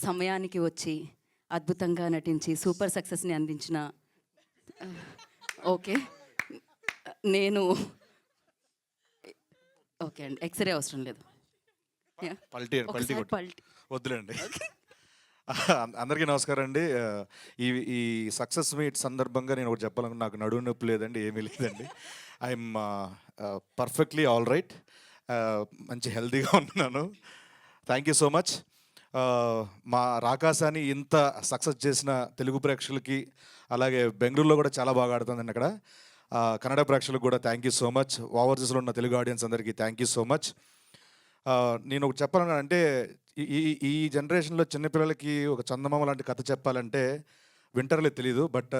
సమయానికి వచ్చి అద్భుతంగా నటించి సూపర్ సక్సెస్ని అందించిన ఓకే నేను ఓకే అండి ఎక్స్రే అవసరం లేదు పల్టీ వద్దులేండి. అందరికీ నమస్కారం అండి. ఈ సక్సెస్ మీట్ సందర్భంగా నేను ఒకటి చెప్పాలనుకున్నా. నాకు నడుము నొప్పి లేదండి, ఏమీ లేదండి. I'm perfectly all right. మంచి హెల్తీగా ఉన్నాను. Thank you so much. మా రాకాసాని ఇంత సక్సెస్ చేసిన తెలుగు ప్రేక్షకులకి, అలాగే బెంగళూరులో కూడా చాలా బాగా ఆడుతుందండి అక్కడ. కన్నడ ప్రేక్షకులకు కూడా థ్యాంక్ యూ సో మచ్. ఓవర్సీస్లో ఉన్న తెలుగు ఆడియన్స్ అందరికీ థ్యాంక్ యూ సో మచ్. నేను ఒకటి చెప్పాలని అంటే, ఈ ఈ జనరేషన్లో చిన్నపిల్లలకి ఒక చందమామ లాంటి కథ చెప్పాలంటే వింటర్లో తెలీదు, బట్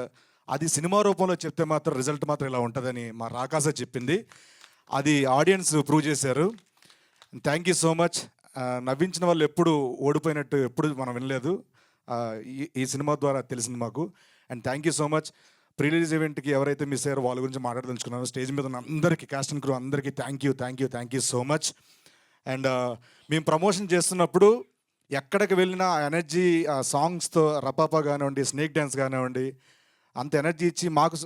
అది సినిమా రూపంలో చెప్తే మాత్రం రిజల్ట్ మాత్రం ఇలా ఉంటుందని మా రాకాస చెప్పింది. అది ఆడియన్స్ ప్రూవ్ చేశారు. Thank you so much. నవ్వించిన వాళ్ళు ఎప్పుడు ఓడిపోయినట్టు ఎప్పుడు మనం వినలేదు. ఈ సినిమా ద్వారా తెలిసింది మాకు. And thank you so much. Pre release ఈవెంట్కి ఎవరైతే మిస్ అయ్యారో వాళ్ళ గురించి మాట్లాడదలుచుకున్నాను. స్టేజ్ మీద ఉన్న అందరికీ, కాస్ట్ అండ్ క్రూ అందరికీ thank you so much. And మేము ప్రమోషన్ చేస్తున్నప్పుడు ఎక్కడికి వెళ్ళినా ఆ ఎనర్జీ, ఆ సాంగ్స్తో రపాపా కానివ్వండి, స్నేక్ డ్యాన్స్ కానివ్వండి, అంత ఎనర్జీ ఇచ్చి మాకు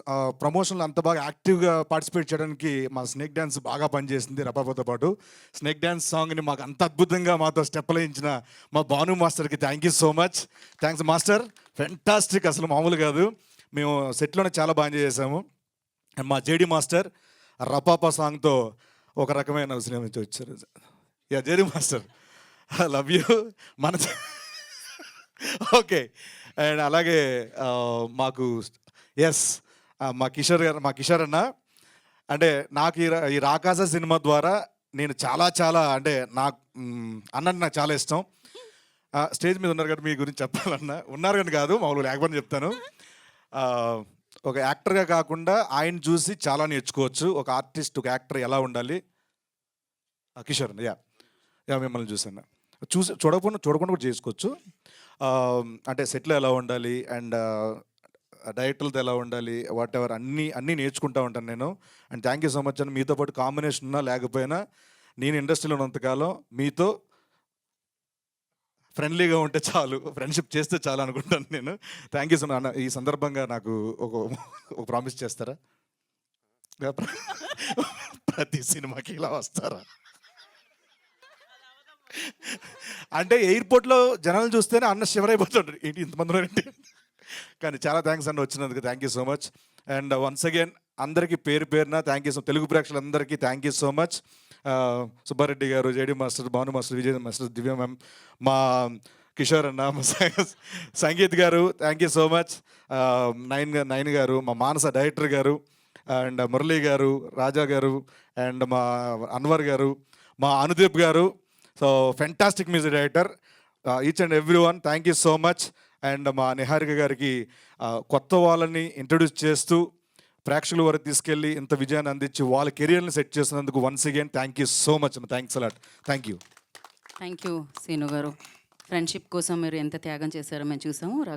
ప్రమోషన్లో అంత బాగా యాక్టివ్గా పార్టిసిపేట్ చేయడానికి మా స్నేక్ డ్యాన్స్ బాగా పనిచేసింది. రపాపాతో పాటు స్నేక్ డ్యాన్స్ సాంగ్ని మాకు అంత అద్భుతంగా మాతో స్టెప్ వేయించిన మా భాను మాస్టర్కి thank you so much. Thanks master, fantastic, అసలు మామూలు కాదు. మేము సెట్లోనే చాలా బాగా ఎంజాయ్ చేసాము. అండ్ మా జేడి మాస్టర్ రపాపా సాంగ్తో ఒక రకమైన సినిమా నుంచి వచ్చారు. JD master, I love you. మన ఓకే. అండ్ అలాగే మాకు మా కిషోర్ అన్న, అంటే నాకు ఈ రాకాస సినిమా ద్వారా నేను చాలా అంటే నాకు అన్నట్టు నాకు చాలా ఇష్టం. స్టేజ్ మీద ఉన్నారు కాబట్టి మీ గురించి చెప్పాలన్నా, ఉన్నారు కానీ కాదు, మామూలు లేకపోతే చెప్తాను. ఒక యాక్టర్గా కాకుండా ఆయన చూసి చాలా నేర్చుకోవచ్చు. ఒక ఆర్టిస్ట్, ఒక యాక్టర్ ఎలా ఉండాలి. కిషోర్ అన్న, మిమ్మల్ని చూసాను. చూడకుండా కూడా చేసుకోవచ్చు. అంటే సెట్లో ఎలా ఉండాలి అండ్ డైరెక్టర్లతో ఎలా ఉండాలి, వాట్ ఎవర్ అన్నీ నేర్చుకుంటూ ఉంటాను నేను. And thank you so much అని. మీతో పాటు కాంబినేషన్ ఉన్నా లేకపోయినా నేను ఇండస్ట్రీలో ఉన్నంతకాలం మీతో ఫ్రెండ్లీగా ఉంటే చాలు, ఫ్రెండ్షిప్ చేస్తే చాలు అనుకుంటాను నేను. Thank you so much. ఈ సందర్భంగా నాకు ఒక ప్రామిస్ చేస్తారా? ప్రతి సినిమాకి ఇలా వస్తారా? అంటే ఎయిర్పోర్ట్లో జనాలు చూస్తేనే అన్న శివరైపోతాడు, ఏంటి ఇంతమందిలో ఏంటి. కానీ చాలా థ్యాంక్స్ అన్న వచ్చినందుకు. Thank you so much. And once again అందరికీ పేరు పేరున థ్యాంక్ యూ సో. తెలుగు ప్రేక్షకులందరికీ thank you so much. Subbareddy గారు, JD master, Bhanu master, Vijay master, Divya ma'am, మా కిషోర్ అన్న, మా సంగీత్ గారు thank you so much. Nine గారు, మా మానస డైరెక్టర్ గారు, అండ్ మురళీ గారు, రాజా గారు, అండ్ మా అన్వర్ గారు, మా అనుదీప్ గారు. So fantastic music director. Each and every one thank you so much. And మా నిహారిక గారికి కొత్త వాళ్ళని ఇంట్రడ్యూస్ చేస్తూ ప్రేక్షకుల వరకు తీసుకెళ్ళి ఇంత విజయాన్ని అందించి వాళ్ళ కెరియర్ని సెట్ చేసినందుకు once again thank you so much. Thanks a lot. Thank you Seenu గారు. ఫ్రెండ్షిప్ కోసం మీరు ఎంత త్యాగం చేశారో మేము చూసాము.